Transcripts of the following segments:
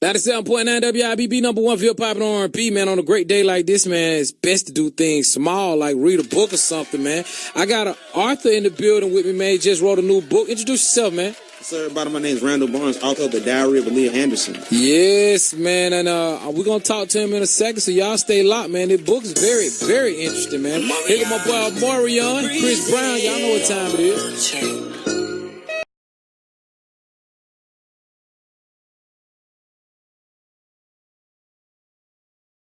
97.9 WIBB, number one for hip-hop and R&B, man. On a great day like this, man, it's best to do things small, like read a book or something, man. I got an author in the building with me, man. He just wrote a new book. Introduce yourself, man. Sir, everybody, my name is Randall Barnes, author of The Diary of Aaliyah Anderson. Yes, man, and we're going to talk to him in a second, so y'all stay locked, man. This book is very, very interesting, man. Here go my boy Morion, Chris Brown. Y'all know what time it is.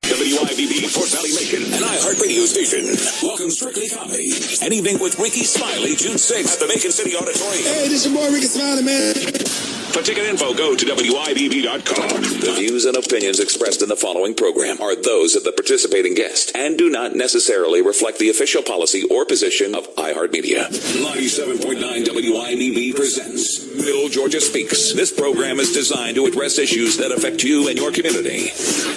WIBB, Fort Valley Macon, an iHeart radio station. Welcome Strictly Comedy. An evening with Ricky Smiley, June 6th at the Macon City Auditorium. Hey, this is your boy Ricky Smiley, man. For ticket info, go to WIBB.com. The views and opinions expressed in the following program are those of the participating guest and do not necessarily reflect the official policy or position of iHeartMedia. 97.9 WIBB presents Middle Georgia Speaks. This program is designed to address issues that affect you and your community.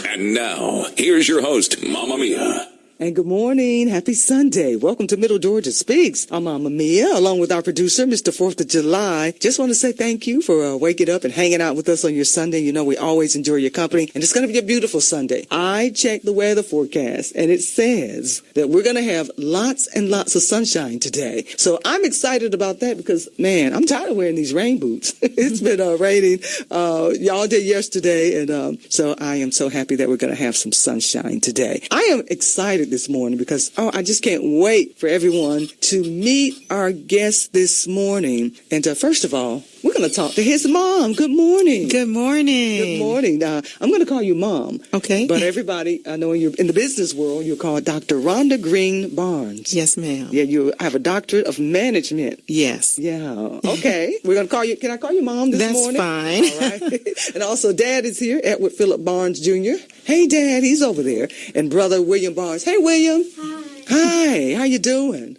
And now, here's your host, Mama Mia. And good morning. Happy Sunday. Welcome to Middle Georgia Speaks. I'm Mama Mia, along with our producer, Mr. 4th of July. Just want to say thank you for waking up and hanging out with us on your Sunday. You know, we always enjoy your company, and it's going to be a beautiful Sunday. I checked the weather forecast, and it says that we're going to have lots and lots of sunshine today. So I'm excited about that because, man, I'm tired of wearing these rain boots. It's been raining all day yesterday, and so I am so happy that we're going to have some sunshine today. I am excited this morning because, I just can't wait for everyone to meet our guest this morning. And first of all, we're going to talk to his mom. Good morning. Good morning. Good morning. I'm going to call you Mom. Okay. But everybody, I know you're in the business world, you're called Dr. Rhonda Green Barnes. Yes, ma'am. Yeah, you have a doctorate of management. Yes. Yeah. Okay. We're going to call you, can I call you Mom this morning? That's fine. All right. And also Dad is here, Edward Philip Barnes Jr. Hey, Dad, he's over there. And brother William Barnes. Hey, William. Hi. How you doing?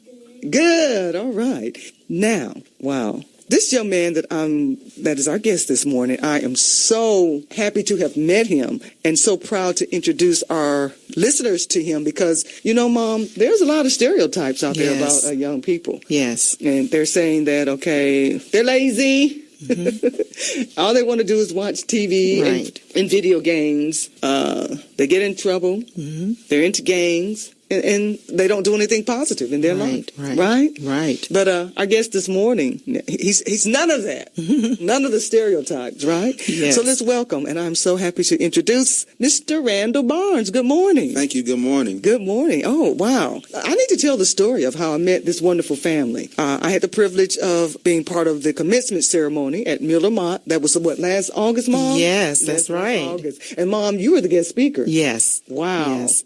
Good. All right. Now, wow. This young man that is our guest this morning, I am so happy to have met him and so proud to introduce our listeners to him because, you know, Mom, there's a lot of stereotypes out there about young people. Yes. And they're saying that, okay, they're lazy. Mm-hmm. All they want to do is watch TV and video games. They get in trouble. Mm-hmm. They're into gangs. And they don't do anything positive in their life. Right. But our guest this morning, he's none of that. None of the stereotypes, right? Yes. So let's welcome, and I'm so happy to introduce Mr. Randall Barnes. Good morning. Thank you. Good morning. Good morning. Oh, wow. I need to tell the story of how I met this wonderful family. I had the privilege of being part of the commencement ceremony at Miller Mott. That was, last August, Mom? Yes, that's right. August. And, Mom, you were the guest speaker. Yes. Wow. Yes.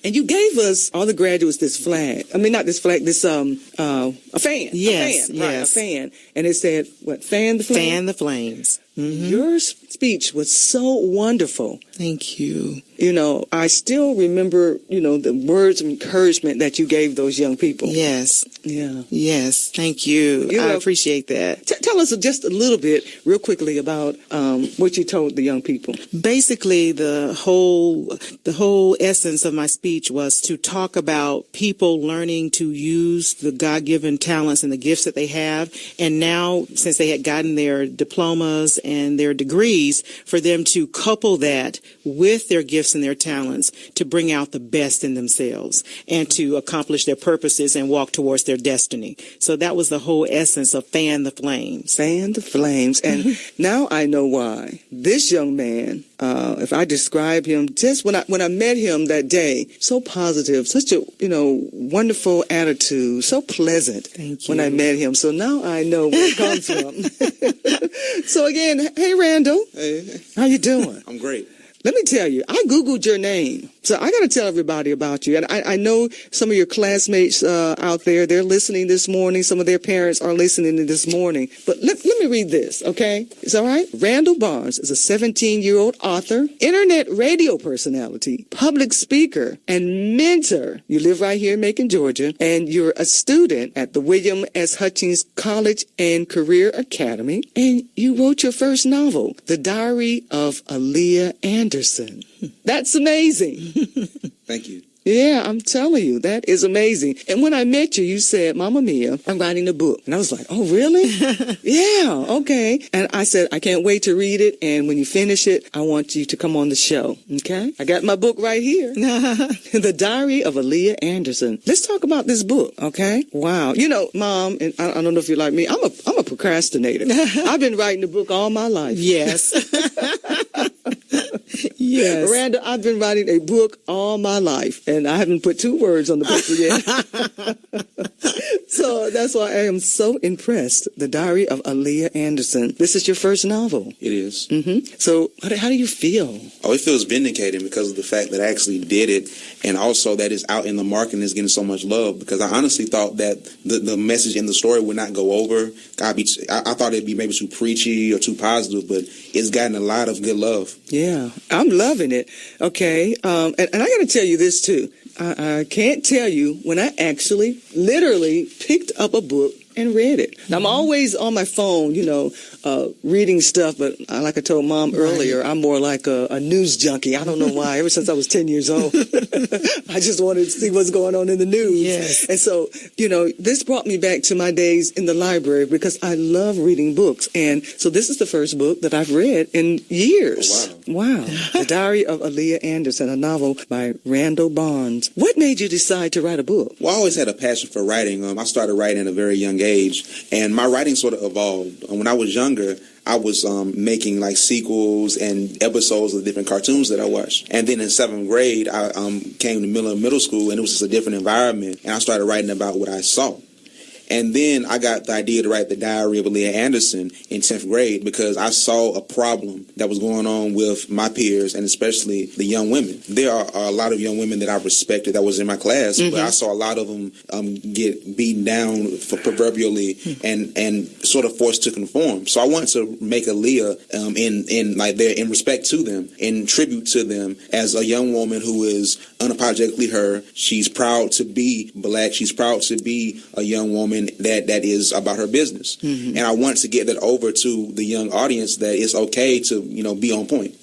And you gave us, all the graduates, this flag. I mean, not this flag, this, a fan. Yes. A fan. Right, a fan. And it said, what, fan the flame? Fan the flames. Mm-hmm. Your speech was so wonderful. Thank you. You know, I still remember, the words of encouragement that you gave those young people. Yes. Yeah. Yes. Thank you. I appreciate that. Tell us just a little bit, real quickly, about what you told the young people. Basically, the whole essence of my speech was to talk about people learning to use the God-given talents and the gifts that they have. And now, since they had gotten their diplomas and their degrees, for them to couple that with their gifts and their talents to bring out the best in themselves and to accomplish their purposes and walk towards their destiny. So that was the whole essence of Fan the Flames. Fan the Flames. And now I know why. This young man, if I describe him, just when I met him that day, so positive, such a, wonderful attitude, so pleasant. Thank you. When I met him. So now I know where it comes from. So again, hey, Randall. Hey. How you doing? I'm great. Let me tell you, I Googled your name. So I got to tell everybody about you. And I know some of your classmates out there, they're listening this morning. Some of their parents are listening this morning. But let me read this, okay? It's all right? Randall Barnes is a 17-year-old author, internet radio personality, public speaker, and mentor. You live right here in Macon, Georgia, and you're a student at the William S. Hutchins College and Career Academy. And you wrote your first novel, The Diary of Aaliyah Anderson. That's amazing. Thank you. Yeah, I'm telling you, that is amazing. And when I met you, you said, Mama Mia, I'm writing a book. And I was like, oh, really? Yeah, okay. And I said, I can't wait to read it. And when you finish it, I want you to come on the show. Okay? I got my book right here. The Diary of Aaliyah Anderson. Let's talk about this book, okay? Wow. You know, Mom, and I don't know if you're like me, I'm a procrastinator. I've been writing a book all my life. Yes. Yes. Randall, I've been writing a book all my life, and I haven't put 2 words on the paper yet. So that's why I am so impressed. The Diary of Aaliyah Anderson. This is your first novel. It is. Mm-hmm. So how do you feel? Oh, it feels vindicated because of the fact that I actually did it, and also that it's out in the market and is getting so much love, because I honestly thought that the message in the story would not go over. I thought it'd be maybe too preachy or too positive, but it's gotten a lot of good love. Yeah, I'm loving it. Okay, and I got to tell you this too. I can't tell you when I actually literally picked up a book and read it. Now, I'm always on my phone, reading stuff, but like I told Mom earlier, I'm more like a news junkie. I don't know why. Ever since I was 10 years old, I just wanted to see what's going on in the news. Yes. And so, this brought me back to my days in the library because I love reading books. And so this is the first book that I've read in years. Oh, wow. The Diary of Aaliyah Anderson, a novel by Randall Barnes. What made you decide to write a book? Well, I always had a passion for writing. I started writing at a very young age, and my writing sort of evolved. When I was younger, I was making like sequels and episodes of different cartoons that I watched. And then in 7th grade, I came to middle school, and it was just a different environment, and I started writing about what I saw. And then I got the idea to write the Diary of Aaliyah Anderson in 10th grade because I saw a problem that was going on with my peers and especially the young women. There are a lot of young women that I respected that was in my class, but I saw a lot of them get beaten down proverbially and sort of forced to conform. So I wanted to make Aaliyah in respect to them, in tribute to them as a young woman who is unapologetically her. She's proud to be black. She's proud to be a young woman that is about her business. And I want to get that over to the young audience that it's okay to, be on point.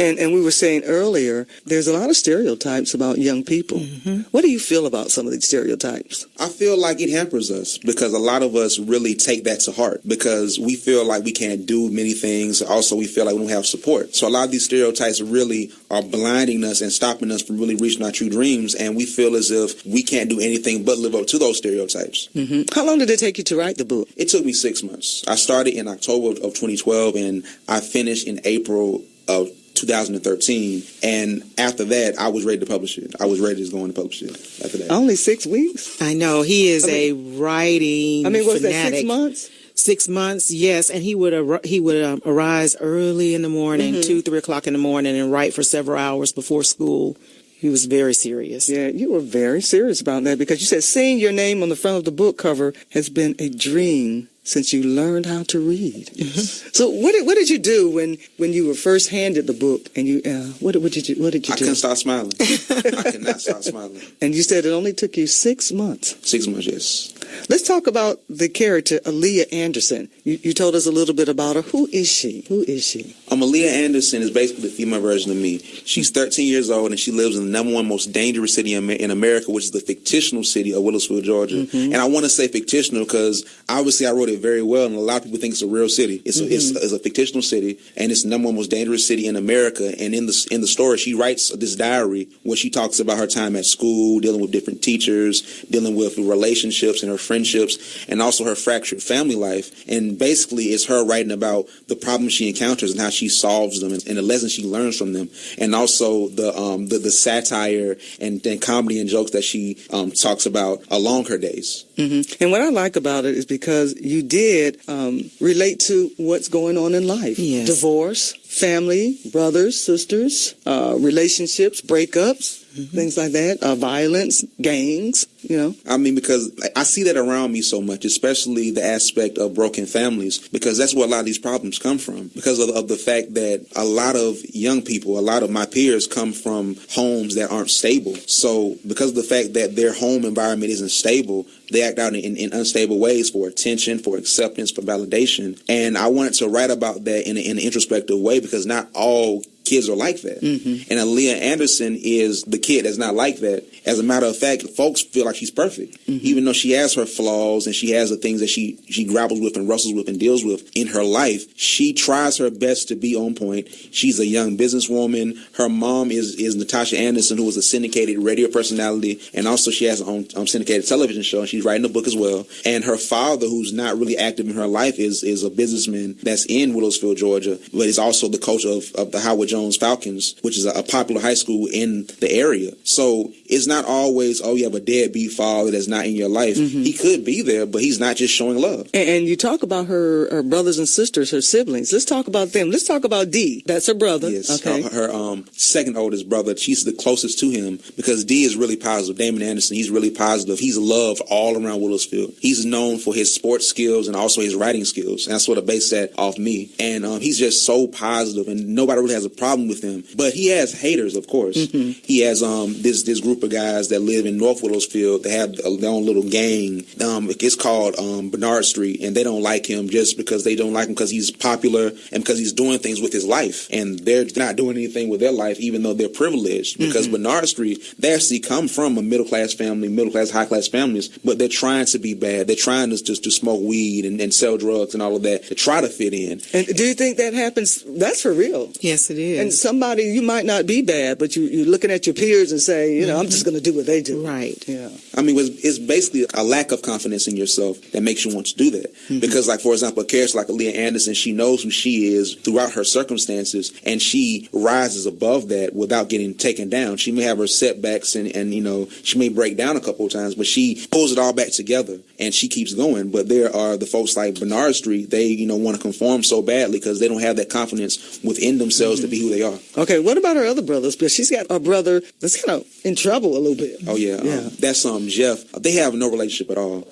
And we were saying earlier, there's a lot of stereotypes about young people. What do you feel about some of these stereotypes? I feel like it hampers us because a lot of us really take that to heart because we feel like we can't do many things. Also, we feel like we don't have support. So a lot of these stereotypes really are blinding us and stopping us from really reaching our true dreams. And we feel as if we can't do anything but live up to those stereotypes. How long did it take you to write the book? It took me 6 months. I started in October of 2012 and I finished in April of 2013. And after that, I was ready to publish it. I was ready to go in and publish it after that. Only 6 weeks? I know. He is a writing was fanatic. that 6 months? 6 months, yes, and he would arise early in the morning, 2-3 o'clock in the morning, and write for several hours before school. He was very serious. Yeah, you were very serious about that because you said seeing your name on the front of the book cover has been a dream since you learned how to read. So what did you do when you were first handed the book and you what did you do? I couldn't stop smiling. I could not stop smiling. And you said it only took you 6 months. 6 months, yes. Let's talk about the character Aaliyah Anderson. You told us a little bit about her. Who is she? Aaliyah Anderson is basically the female version of me. She's 13 years old and she lives in the #1 most dangerous city in America, which is the fictional city of Willisville, Georgia. And I want to say fictional because obviously I wrote it very well, and a lot of people think it's a real city. It's a fictional city, and it's the #1 most dangerous city in America. And in the story, she writes this diary where she talks about her time at school, dealing with different teachers, dealing with relationships and her friendships, and also her fractured family life. And basically, it's her writing about the problems she encounters and how she solves them, and the lessons she learns from them, and also the satire and comedy and jokes that she talks about along her days. And what I like about it is because you did relate to what's going on in life. Yes. Divorce, family, brothers, sisters, relationships, breakups, things like that, violence, gangs, I mean, because I see that around me so much, especially the aspect of broken families, because that's where a lot of these problems come from, because of the fact that a lot of young people, a lot of my peers come from homes that aren't stable. So because of the fact that their home environment isn't stable, they act out in unstable ways for attention, for acceptance, for validation. And I wanted to write about that in an introspective way because not all kids are like that. And Aaliyah Anderson is the kid that's not like that. As a matter of fact, folks feel like she's perfect, even though she has her flaws and she has the things that she grapples with and wrestles with and deals with in her life. She tries her best to be on point. She's a young businesswoman. Her mom is Natasha Anderson, who was a syndicated radio personality, and also she has her own syndicated television show, and she's writing a book as well. And her father, who's not really active in her life, is a businessman that's in Willows-Field, Georgia, but is also the coach of the Howard Jones Falcons, which is a popular high school in the area. So it's not always, you have a deadbeat father that's not in your life. He could be there, but he's not just showing love. And you talk about her brothers and sisters, her siblings. Let's talk about them. Let's talk about Dee. That's her brother. Yes. Okay. Her second oldest brother. She's the closest to him because Dee is really positive. Damon Anderson, he's really positive. He's loved all around Willows-Field. He's known for his sports skills and also his writing skills. And I sort of based that off me. And he's just so positive, and nobody really has a problem with him. But he has haters, of course. He has this group of guys that live in North Willows-Field. They have their own little gang. It's called Bernard Street, and they don't like him just because they don't like him because he's popular and because he's doing things with his life. And they're not doing anything with their life, even though they're privileged. Because Bernard Street, they actually come from a middle-class family, middle-class, high-class families, but they're trying to be bad. They're trying to just to smoke weed and sell drugs and all of that to try to fit in. And do you think that happens? That's for real. Yes, it is. And somebody, you might not be bad, but you're looking at your peers and say, I'm just going to do what they do. Right. Yeah. I mean, it's basically a lack of confidence in yourself that makes you want to do that. Because, like, for example, a character like Aaliyah Anderson, she knows who she is throughout her circumstances, and she rises above that without getting taken down. She may have her setbacks and she may break down a couple of times, but she pulls it all back together and she keeps going. But there are the folks like Bernard Street, they, want to conform so badly because they don't have that confidence within themselves to be who they are. Okay, what about her other brothers? Because she's got a brother that's kind of in trouble a little bit. Oh, yeah. That's Jeff. They have no relationship at all.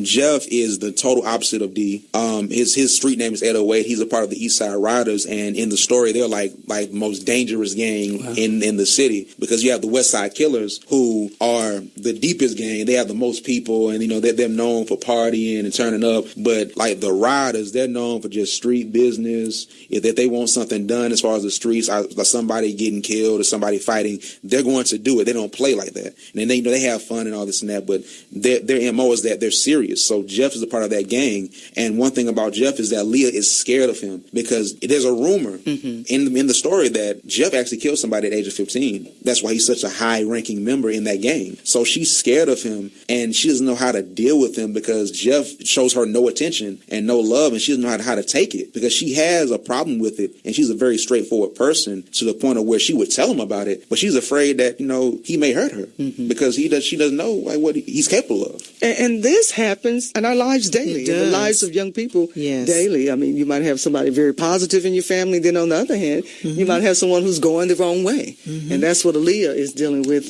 Jeff is the total opposite of Dee. His street name is 808. He's a part of the East Side Riders, and in the story, they're like the most dangerous gang in the city, because you have the West Side Killers, who are the deepest gang. They have the most people, and they're known for partying and turning up. But like the Riders, they're known for just street business. If they want something done as far as the streets, like somebody getting killed or somebody fighting, they're going to do it. They don't play like that. And then they have fun and all this and that, but their MO is that they're serious. So Jeff is a part of that gang. And one thing about Jeff is that Leah is scared of him, because there's a rumor in the story that Jeff actually killed somebody at the age of 15. That's why he's such a high-ranking member in that gang. So she's scared of him, and she doesn't know how to deal with him because Jeff shows her no attention and no love, and she doesn't know how to take it because she has a problem with it, and she's a very straightforward person to the point of where she would tell him about it, but she's afraid that he may hurt her because she doesn't know what he's capable of. And this happens in our lives daily, in the lives of young people daily. I mean, you might have somebody very positive in your family, then on the other hand, you might have someone who's going the wrong way. And that's what Aaliyah is dealing with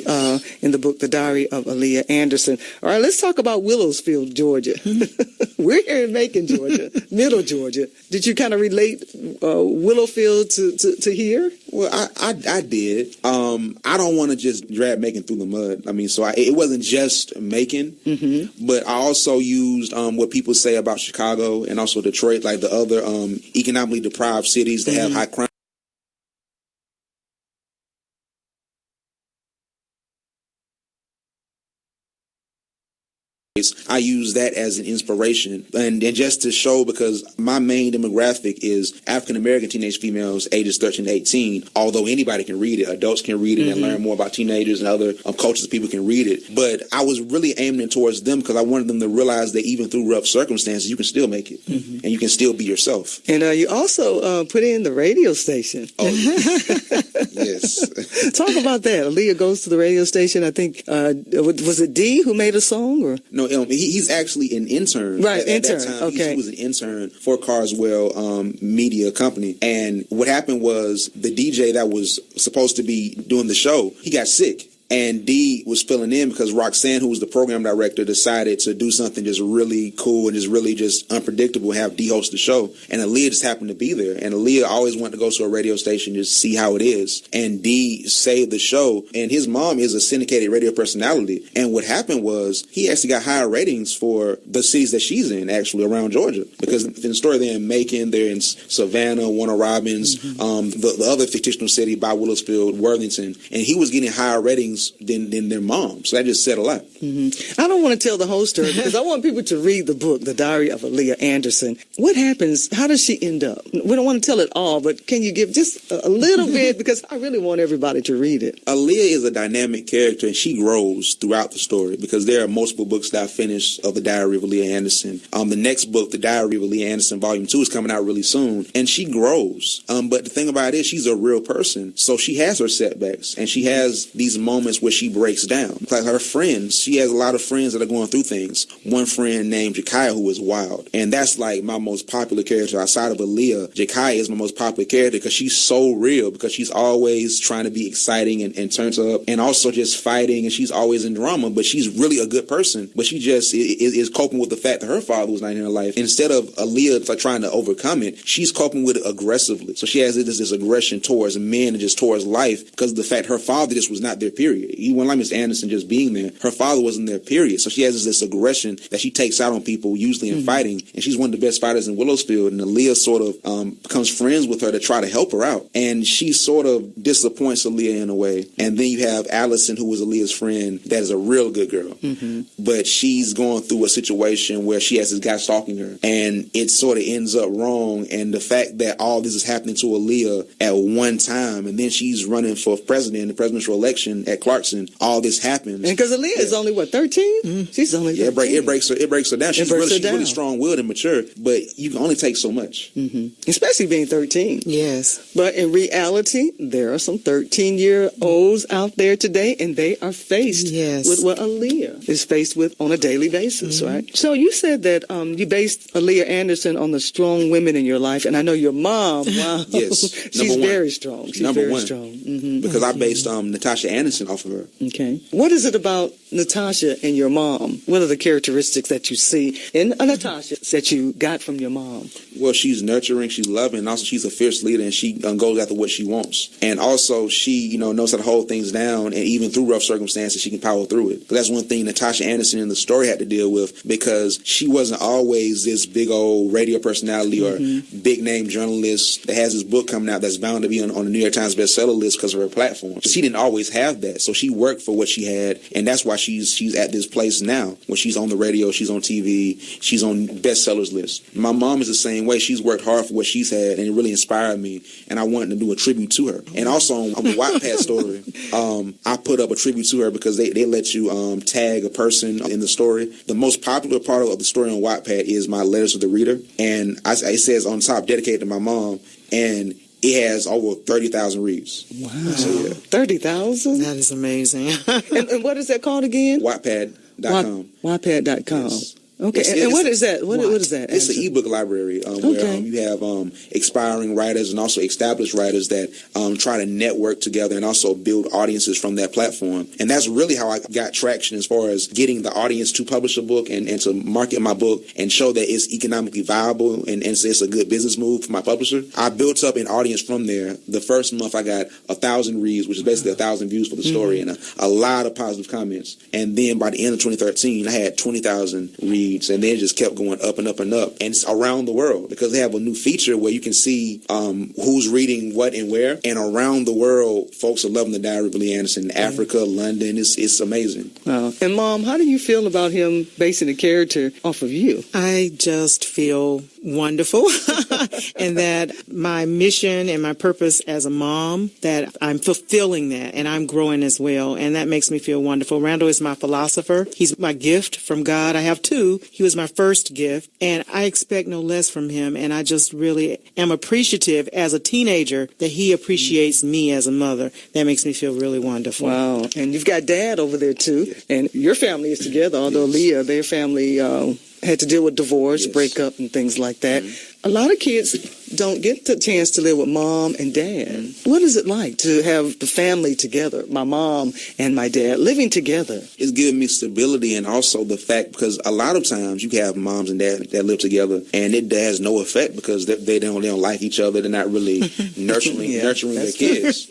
in the book, The Diary of Aaliyah Anderson. All right, let's talk about Willowsfield, Georgia. We're here in Macon, Georgia, middle Georgia. Did you kind of relate Willowfield to here? Well, I did. I don't want to just drag Macon through the mud. I mean, so it wasn't just Macon, but I also used what people say about Chicago and also Detroit, like the other economically deprived cities that have high crime. I use that as an inspiration and just to show, because my main demographic is African-American teenage females ages 13 to 18, although anybody can read it. Adults can read it and learn more about teenagers and other cultures. People can read it. But I was really aiming towards them because I wanted them to realize that even through rough circumstances, you can still make it and you can still be yourself. And you also put in the radio station. Oh, yes. Talk about that. Aaliyah goes to the radio station. I think, was it Dee who made a song? Or No, he's actually an intern. Right, intern. At that time. Okay. He was an intern for Carswell Media Company. And what happened was the DJ that was supposed to be doing the show, he got sick. And Dee was filling in because Roxanne, who was the program director, decided to do something just really cool and just really just unpredictable, have Dee host the show. And Aaliyah just happened to be there. And Aaliyah always wanted to go to a radio station just to see how it is. And Dee saved the show. And his mom is a syndicated radio personality. And what happened was he actually got higher ratings for the cities that she's in, actually, around Georgia. Because in the story, they're in Macon, they're in Savannah, Warner Robins, the other fictional city by Willowsfield, Worthington. And he was getting higher ratings than their mom. So that just said a lot. I don't want to tell the whole story because I want people to read the book, The Diary of Aaliyah Anderson. What happens? How does she end up? We don't want to tell it all, but can you give just a little bit? Because I really want everybody to read it. Aaliyah is a dynamic character, and she grows throughout the story because there are multiple books that I finished of The Diary of Aaliyah Anderson. The next book, The Diary of Aaliyah Anderson, Volume 2, is coming out really soon, and she grows. But the thing about it is she's a real person, so she has her setbacks, and she has these moments where she breaks down. Like her friends, she has a lot of friends that are going through things. One friend named Jekiah, who is wild, and that's like my most popular character outside of Aaliyah. Jekiah is my most popular character because she's so real, because she's always trying to be exciting and turns up, and also just fighting, and she's always in drama, but she's really a good person. But she just is coping with the fact that her father was not in her life. Instead of Aaliyah like trying to overcome it, she's coping with it aggressively. So she has this aggression towards men and just towards life because of the fact her father just was not there, period. Even like Miss Anderson just being there, her father wasn't there, period. So she has this aggression that she takes out on people, usually in fighting, and she's one of the best fighters in Willowsfield, and Aaliyah sort of becomes friends with her to try to help her out, and she sort of disappoints Aaliyah in a way. And then you have Allison, who was Aaliyah's friend, that is a real good girl, but she's going through a situation where she has this guy stalking her, and it sort of ends up wrong, and the fact that all this is happening to Aaliyah at one time, and then she's running for president in the presidential election at Clarkson, all this happens. And because Aaliyah is only, what, 13? She's only 13. It breaks her down. She's really strong-willed and mature, but you can only take so much. Especially being 13. Yes. But in reality, there are some 13-year-olds out there today, and they are faced with what Aaliyah is faced with on a daily basis, right? So you said that you based Aaliyah Anderson on the strong women in your life, and I know your mom, wow, yes, she's very strong. She's number very one. strong. Because I based Natasha Anderson off of her. Okay. What is it about Natasha and your mom? What are the characteristics that you see in Natasha that you got from your mom? Well, she's nurturing, she's loving, and also she's a fierce leader, and she goes after what she wants. And also she, knows how to hold things down, and even through rough circumstances, she can power through it. That's one thing Natasha Anderson in the story had to deal with, because she wasn't always this big old radio personality or big name journalist that has this book coming out that's bound to be on the New York Times bestseller list because of her platform. She didn't always have that, so she worked for what she had, and that's why she's at this place now, where she's on the radio, she's on TV, she's on bestsellers list. My mom is the same way. She's worked hard for what she's had, and it really inspired me, and I wanted to do a tribute to her. And also on the Wattpad story, I put up a tribute to her because they let you tag a person in the story. The most popular part of the story on Wattpad is my letters to the reader, and it says on top, dedicated to my mom, and it has over 30,000 reads. Wow. So, yeah. 30,000? That is amazing. and what is that called again? Wattpad.com. Wattpad.com. Yes. Okay, and what is that? What is that? It's an ebook library where you have expiring writers and also established writers that try to network together and also build audiences from that platform. And that's really how I got traction as far as getting the audience to publish a book and to market my book and show that it's economically viable and it's a good business move for my publisher. I built up an audience from there. The first month I got 1,000 reads, which is basically 1,000 views for the story, and a lot of positive comments. And then by the end of 2013, I had 20,000 reads. And then it just kept going up and up and up. And it's around the world because they have a new feature where you can see who's reading what and where. And around the world, folks are loving The Diary of Aaliyah Anderson. Africa, London, it's amazing. And Mom, how do you feel about him basing the character off of you? I just feel wonderful and that my mission and my purpose as a mom, that I'm fulfilling that and I'm growing as well. And that makes me feel wonderful. Randall is my philosopher. He's my gift from God. I have two. He was my first gift and I expect no less from him. And I just really am appreciative as a teenager that he appreciates me as a mother. That makes me feel really wonderful. Wow. And you've got Dad over there too. And your family is together, although Leah, their family had to deal with divorce, breakup, and things like that. A lot of kids don't get the chance to live with mom and dad. What is it like to have the family together, my mom and my dad living together? It's given me stability, and also the fact, because a lot of times you can have moms and dads that live together and it has no effect because they don't like each other. They're not really nurturing their kids.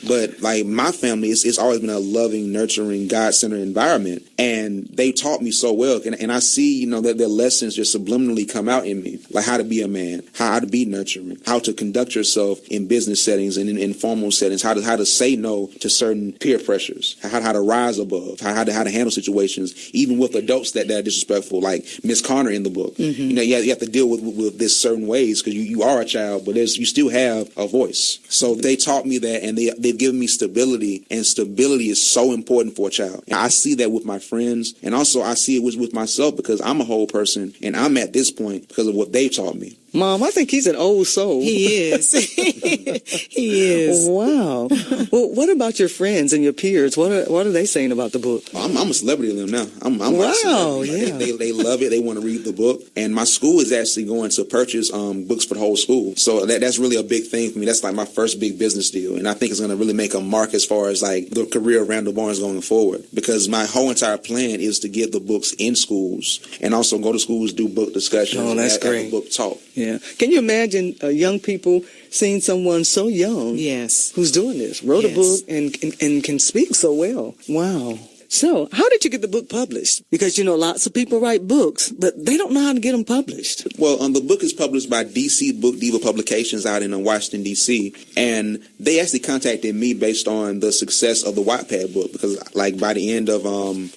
But like my family, it's always been a loving, nurturing, God-centered environment, and they taught me so well. And I see, that their lessons just subliminally come out in me, like how to be a man, how to be nurturing, how to conduct yourself in business settings and in informal settings, how to say no to certain peer pressures, how to rise above, how to handle situations, even with adults that are disrespectful, like Miss Connor in the book. You have to deal with this certain ways because you are a child, but you still have a voice. So they taught me that, and they've given me stability, and stability is so important for a child. And I see that with my friends, and also I see it with myself because I'm a whole person, and I'm at this point because of what they taught me. Mom, I think he's an old soul. He is. He is. Wow. Well, what about your friends and your peers? What are they saying about the book? I'm a celebrity to them now. I'm wow, yeah. They love it. They want to read the book. And my school is actually going to purchase books for the whole school. So that's really a big thing for me. That's like my first big business deal. And I think it's going to really make a mark as far as like the career of Randall Barnes going forward. Because my whole entire plan is to get the books in schools and also go to schools, do book discussions. Oh, that's great. Have the book taught. Yeah. Can you imagine young people seeing someone so young who's doing this, wrote a book and can speak so well? Wow. So, how did you get the book published? Because, lots of people write books, but they don't know how to get them published. Well, the book is published by DC Book Diva Publications out in Washington, D.C., and they actually contacted me based on the success of the Wattpad book, because, like, by the end of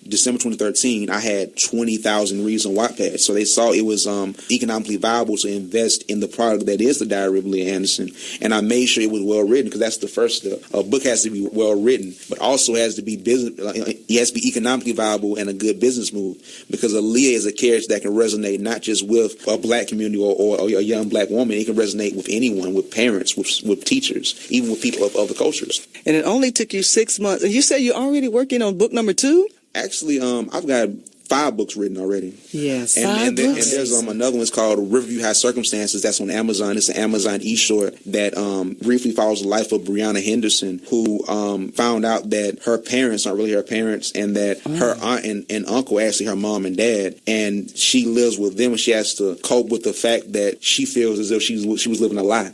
December 2013, I had 20,000 reads on Wattpad, so they saw it was economically viable to invest in the product that is the Diary of Leah Anderson, and I made sure it was well-written, because that's the first step. A book has to be well-written, but also has to be be economically viable and a good business move, because Aaliyah is a character that can resonate not just with a black community or a young black woman. It can resonate with anyone, with parents, with teachers, even with people of other cultures. And it only took you 6 months. You say you're already working on book number 2? Actually, I've got 5 books written already. Yes. And there's another one's called Riverview High Circumstances. That's on Amazon. It's an Amazon e-short that briefly follows the life of Breonna Henderson, who found out that her parents aren't really her parents, and that her aunt and uncle are actually her mom and dad, and she lives with them, and she has to cope with the fact that she feels as if she was living a lie.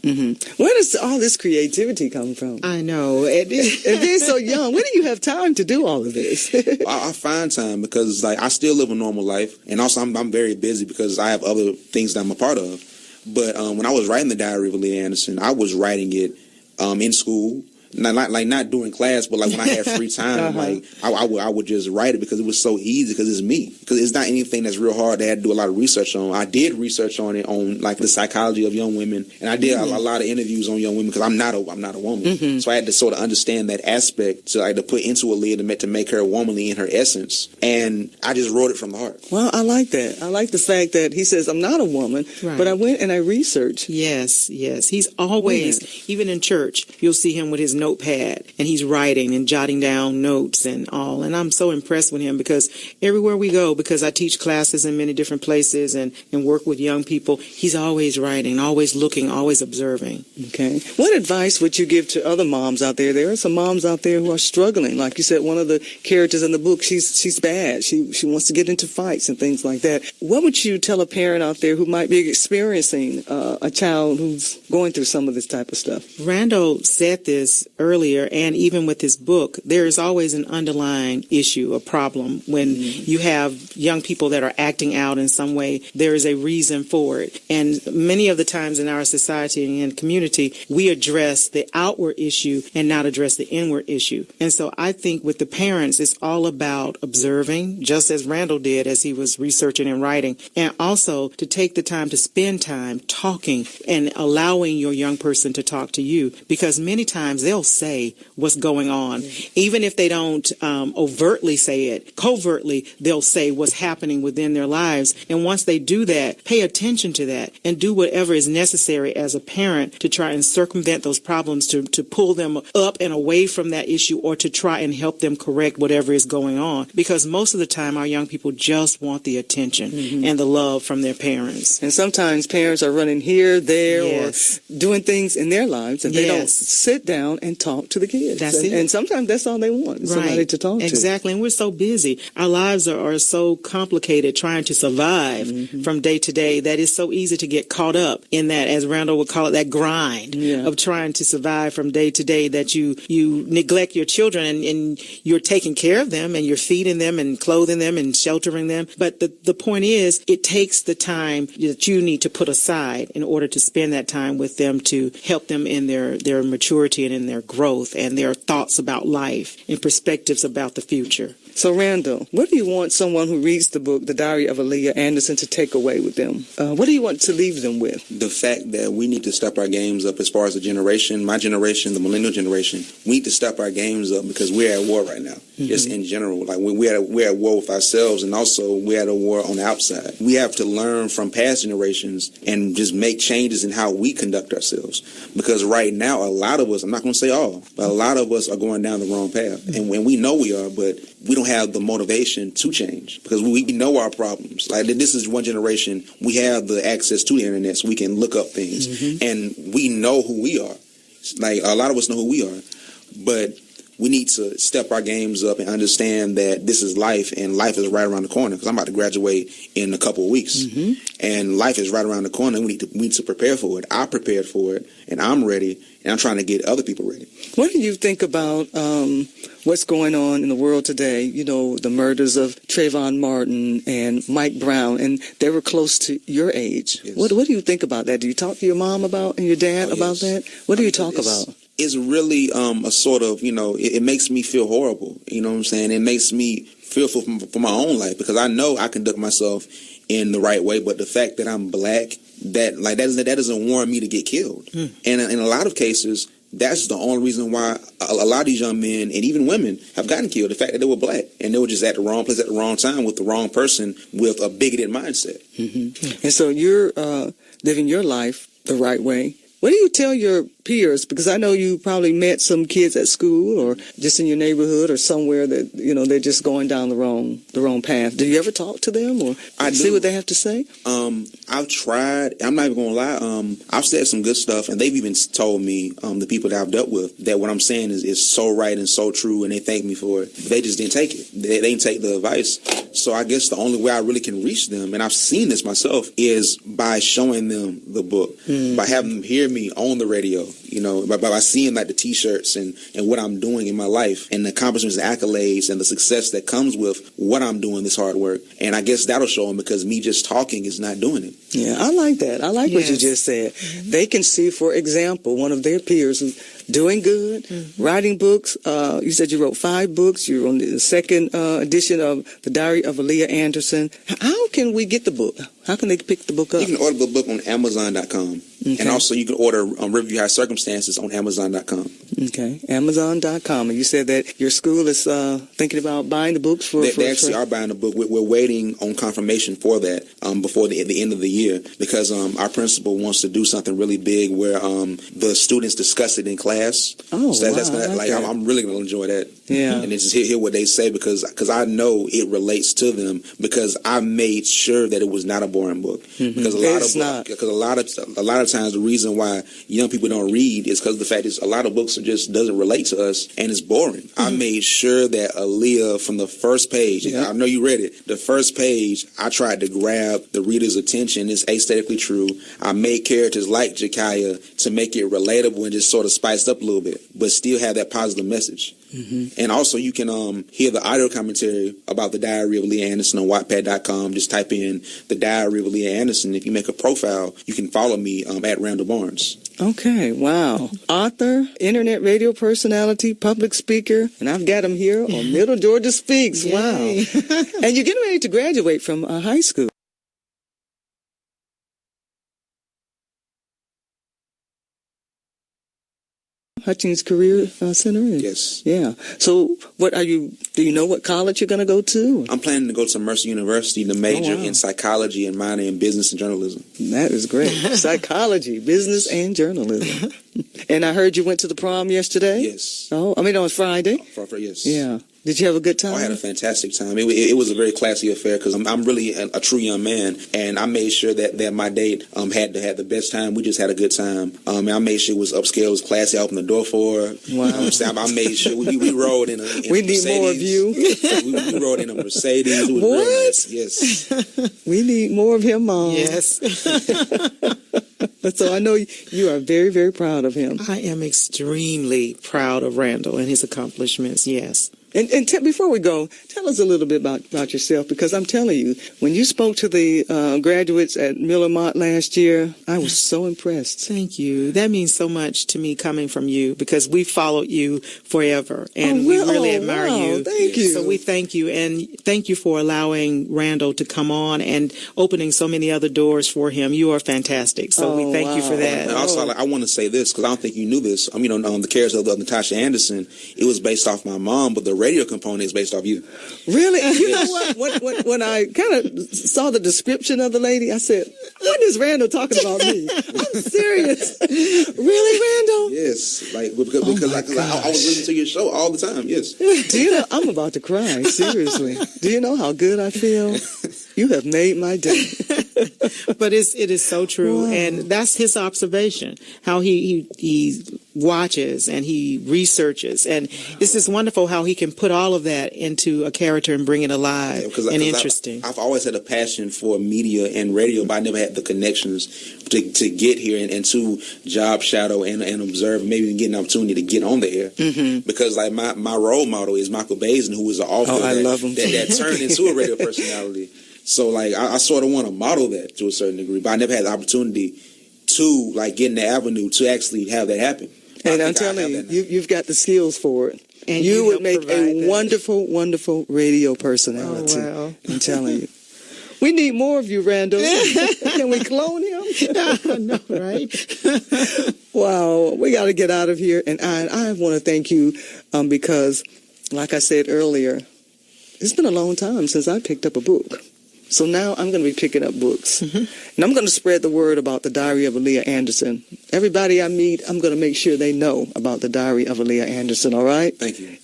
Where does all this creativity come from? I know. And being so young, when do you have time to do all of this? I find time because I still live a normal life, and also I'm very busy because I have other things that I'm a part of. But when I was writing the Diary of Leah Anderson, I was writing it in school. Not during class, but when I had free time, I would just write it because it was so easy, because it's me. Because it's not anything that's real hard that I had to do a lot of research on. I did research on it, on the psychology of young women, and I did a lot of interviews on young women because I'm not a woman. So I had to sort of understand that aspect to put into Aaliyah to make her womanly in her essence, and I just wrote it from the heart. Well, I like that. I like the fact that he says I'm not a woman, but I went and I researched. Yes. He's always, even in church, you'll see him with his notepad, and he's writing and jotting down notes and all. And I'm so impressed with him because everywhere we go, because I teach classes in many different places and work with young people, he's always writing, always looking, always observing. Okay. What advice would you give to other moms out there? There are some moms out there who are struggling. Like you said, one of the characters in the book, she's bad. She wants to get into fights and things like that. What would you tell a parent out there who might be experiencing a child who's going through some of this type of stuff? Randall said this earlier, and even with his book, there is always an underlying issue, a problem. When you have young people that are acting out in some way, there is a reason for it. And many of the times in our society and community, we address the outward issue and not address the inward issue. And so I think with the parents, it's all about observing, just as Randall did as he was researching and writing, and also to take the time to spend time talking and allowing your young person to talk to you, because many times they'll say what's going on. Even if they don't overtly say it, covertly, they'll say what's happening within their lives. And once they do that, pay attention to that and do whatever is necessary as a parent to try and circumvent those problems, to pull them up and away from that issue, or to try and help them correct whatever is going on. Because most of the time, our young people just want the attention and the love from their parents. And sometimes parents are running here, there, Yes. or doing things in their lives, and they don't Yes. sit down and talk to the kids. That's it. And sometimes that's all they want, somebody to talk to. Exactly. And we're so busy. Our lives are so complicated trying to survive from day to day that it's so easy to get caught up in that, as Randall would call it, that grind of trying to survive from day to day, that you neglect your children, and you're taking care of them, and you're feeding them and clothing them and sheltering them. But the point is, it takes the time that you need to put aside in order to spend that time with them, to help them in their maturity and in their growth and their thoughts about life and perspectives about the future. So, Randall, what do you want someone who reads the book, The Diary of Aaliyah Anderson, to take away with them? What do you want to leave them with? The fact that we need to step our games up as far as the generation, my generation, the millennial generation. We need to step our games up because we're at war right now, just in general. Like we're at war with ourselves, and also we're at a war on the outside. We have to learn from past generations and just make changes in how we conduct ourselves. Because right now, a lot of us, I'm not going to say all, but a lot of us are going down the wrong path. And when we know we are, but we don't have the motivation to change because we know our problems. Like, this is one generation, we have the access to the internet, so we can look up things, and we know who we are. Like, a lot of us know who we are, but we need to step our games up and understand that this is life, and life is right around the corner, because I'm about to graduate in a couple of weeks, and life is right around the corner. We need to prepare for it. I prepared for it, and I'm ready, and I'm trying to get other people ready. What do you think about what's going on in the world today? You know, the murders of Trayvon Martin and Mike Brown, and they were close to your age. Yes. What do you think about that? Do you talk to your mom about and your dad about that? What do you talk about? It's really a sort of, it makes me feel horrible. You know what I'm saying? It makes me fearful for my own life, because I know I conduct myself in the right way, but the fact that I'm black, that doesn't warrant me to get killed. And in a lot of cases, that's the only reason why a lot of these young men and even women have gotten killed. The fact that they were black and they were just at the wrong place at the wrong time with the wrong person with a bigoted mindset. And so you're living your life the right way. What do you tell your peers? Because I know you probably met some kids at school or just in your neighborhood or somewhere that, they're just going down the wrong path. Do you ever talk to them or see what they have to say? I've tried. I'm not even going to lie. I've said some good stuff, and they've even told me, the people that I've dealt with, that what I'm saying is so right and so true, and they thank me for it. They just didn't take it. They didn't take the advice. So I guess the only way I really can reach them, and I've seen this myself, is by showing them the book, by having them hear me on the radio, by seeing like the T-shirts and what I'm doing in my life, and the accomplishments and accolades and the success that comes with what I'm doing, this hard work. And I guess that'll show them, because me just talking is not doing it. Yeah, I like that. I like what you just said. They can see, for example, one of their peers who's doing good, writing books. You said you wrote 5 books. You're on the second edition of The Diary of Aaliyah Anderson. How can we get the book? How can they pick the book up? You can order the book on Amazon.com. Okay. And also you can order Review High Circumstances on Amazon.com. Okay, Amazon.com. And you said that your school is thinking about buying the books for... They actually are buying the book. We're waiting on confirmation for that before the end of the year, because our principal wants to do something really big where the students discuss it in class. Oh, so wow, that's gonna, I'm really going to enjoy that. Yeah. And then just hear what they say, because I know it relates to them, because I made sure that it was not a boring book. Because a lot of times the reason why young people don't read is because the fact is a lot of books just doesn't relate to us and it's boring. I made sure that Aaliyah, from the first page, I know you read it, the first page, I tried to grab the reader's attention. It's aesthetically true. I made characters like Jakaya to make it relatable and just sort of spiced up a little bit, but still have that positive message. And also you can hear the audio commentary about The Diary of Aaliyah Anderson on Wattpad.com. Just type in The Diary of Aaliyah Anderson. If you make a profile, you can follow me at Randall Barnes. Okay, wow. Author, internet radio personality, public speaker, and I've got him here on Middle Georgia Speaks. Wow. And you're getting ready to graduate from high school. Hutchings Career Center? Yes. Yeah. So do you know what college you're going to go to? I'm planning to go to Mercer University to major in psychology and minor in business and journalism. That is great. Psychology, business, and journalism. And I heard you went to the prom yesterday? Yes. Oh, on Friday? Yes. Yeah. Did you have a good time? I had a fantastic time. It was a very classy affair because I'm really a true young man, and I made sure that my date had to have the best time. We just had a good time. I made sure it was upscale, it was classy. I opened the door for her. Wow. I made sure we rode in a we need more of you. we rode in a Mercedes. It was what? Real nice. Yes. We need more of him, Mom. Yes. So I know you are very, very proud of him. I am extremely proud of Randall and his accomplishments. Yes. And before we go, tell us a little bit about yourself, because I'm telling you, when you spoke to the graduates at Miller Mott last year, I was so impressed. Thank you. That means so much to me coming from you, because we followed you forever, and we really admire you. Thank you. So we thank you, and thank you for allowing Randall to come on and opening so many other doors for him. You are fantastic. So we thank you for that. And also, I want to say this, because I don't think you knew this. On the Carousel of Natasha Anderson, it was based off my mom, but the radio component is based off you. Really? You know what? When I kind of saw the description of the lady, I said, "What is Randall talking about me?" I'm serious. Really, Randall? Yes, because I was listening to your show all the time. Yes. Do you know? I'm about to cry. Seriously. Do you know how good I feel? You have made my day. But it is so true, and that's his observation. How he watches and he researches, and it's just wonderful how he can put all of that into a character and bring it alive and interesting. I've always had a passion for media and radio, but I never had the connections to get here and to job shadow and observe, maybe even get an opportunity to get on the air. Mm-hmm. Because like my role model is Michael Basin, who was an author that turned into a radio personality. So like I sort of want to model that to a certain degree, but I never had the opportunity to get in the avenue to actually have that happen. And I'm telling you've got the skills for it. And you would make a wonderful, wonderful radio personality. Oh, wow. I'm telling you. We need more of you, Randall. Can we clone him? I know, right? Wow. We got to get out of here. And I want to thank you because, like I said earlier, it's been a long time since I picked up a book. So now I'm going to be picking up books. Mm-hmm. And I'm going to spread the word about the Diary of Aaliyah Anderson. Everybody I meet, I'm going to make sure they know about the Diary of Aaliyah Anderson, all right? Thank you.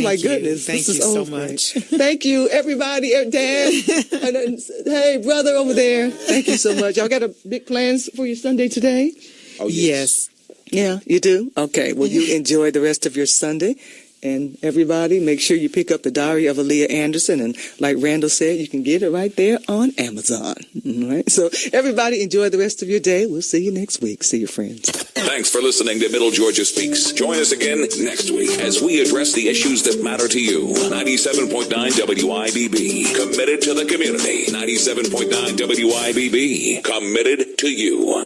My goodness. Thank you so much. Thank you, everybody. Dad. Hey, brother over there. Thank you so much. Y'all got a big plans for your Sunday today? Oh, yes. Yeah, you do? Okay. Well, you enjoy the rest of your Sunday. And everybody, make sure you pick up the Diary of Aaliyah Anderson. And like Randall said, you can get it right there on Amazon. All right. So everybody, enjoy the rest of your day. We'll see you next week. See your friends. Thanks for listening to Middle Georgia Speaks. Join us again next week as we address the issues that matter to you. 97.9 WIBB. Committed to the community. 97.9 WIBB. Committed to you.